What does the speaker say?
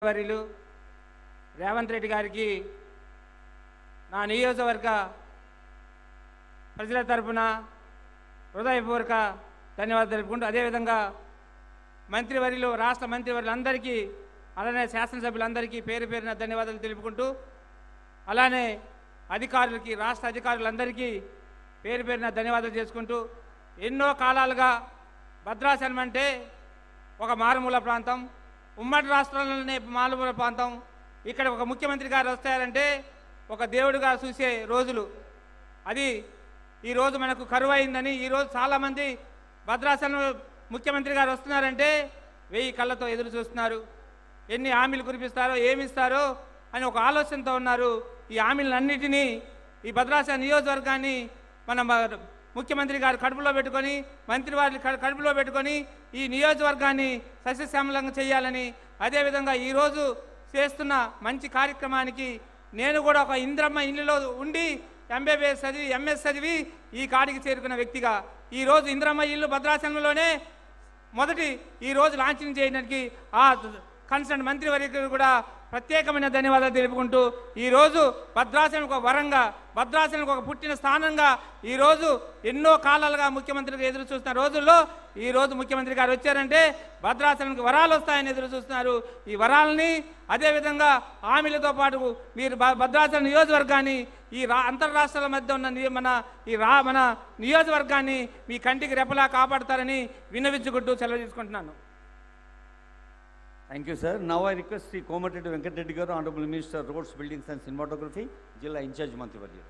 వర్యులు రేవంత్ రెడ్డి గారికి నా నియోజకవర్గ ప్రజల తరపున హృదయపూర్వక ధన్యవాదాలు తెలుపుకుంటూ అదేవిధంగా మంత్రివర్యులు రాష్ట్ర మంత్రివర్యులందరికీ అలానే శాసనసభ్యులందరికీ పేరు పేరున ధన్యవాదాలు తెలుపుకుంటూ అలానే అధికారులకి రాష్ట్ర అధికారులందరికీ పేరు పేరున ధన్యవాదాలు చేసుకుంటూ ఎన్నో కాలాలుగా భద్రాచలం అంటే ఒక మారుమూల ప్రాంతం, ఉమ్మడి రాష్ట్రాలలోనే మారుమూల ప్రాంతం. ఇక్కడ ఒక ముఖ్యమంత్రి గారు వస్తారంటే ఒక దేవుడిగా చూసే రోజులు. అది ఈరోజు మనకు కరువు అయిందని ఈరోజు చాలామంది భద్రాచలం ముఖ్యమంత్రి గారు వస్తున్నారంటే 1000 కళ్ళతో ఎదురు చూస్తున్నారు. ఎన్ని హామీలు కురిపిస్తారో ఏమిస్తారో అని ఒక ఆలోచనతో ఉన్నారు. ఈ హామీలన్నిటినీ ఈ భద్రాచలం నియోజకవర్గాన్ని మన ముఖ్యమంత్రి గారు కడుపులో పెట్టుకొని మంత్రివారి కడుపులో పెట్టుకొని ఈ నియోజకవర్గాన్ని సస్యశ్యామలంగా చేయాలని, అదేవిధంగా ఈరోజు చేస్తున్న మంచి కార్యక్రమానికి నేను కూడా ఒక ఇంద్రమ్మ ఇల్లులో ఉండి MBBS చదివి MS చదివి ఈ కాడికి చేరుకున్న వ్యక్తిగా ఈరోజు ఇంద్రమ్మ ఇల్లు భద్రాచలంలోనే మొదటి ఈరోజు లాంఛనం చేయడానికి ఆ కన్సర్న్ మంత్రివర్యులకు కూడా ప్రత్యేకమైన ధన్యవాదాలు తెలుపుకుంటూ ఈరోజు భద్రాచలంకు ఒక వరంగా, భద్రాచలంకు ఒక పుట్టిన స్థానంగా ఈరోజు ఎన్నో కాలాలుగా ముఖ్యమంత్రికి ఎదురు చూస్తున్న రోజుల్లో ఈరోజు ముఖ్యమంత్రి గారు వచ్చారంటే భద్రాచలంకి వరాలు వస్తాయని ఎదురు చూస్తున్నారు. ఈ వరాలని అదేవిధంగా హామీలతో పాటు మీరు భద్రాచలం నియోజకవర్గాన్ని ఈ అంతర్రాష్ట్రాల మధ్య ఉన్న మన నియోజకవర్గాన్ని మీ కంటికి రెపలా కాపాడతారని విన్నవించుకుంటూ సెలవు తీసుకుంటున్నాను. Thank you, sir. Now I request Sri Komatreddy Venkata Reddy Garu, Honorable Minister, Roads, Buildings and Cinematography, Jilla Incharge Mantrivarya.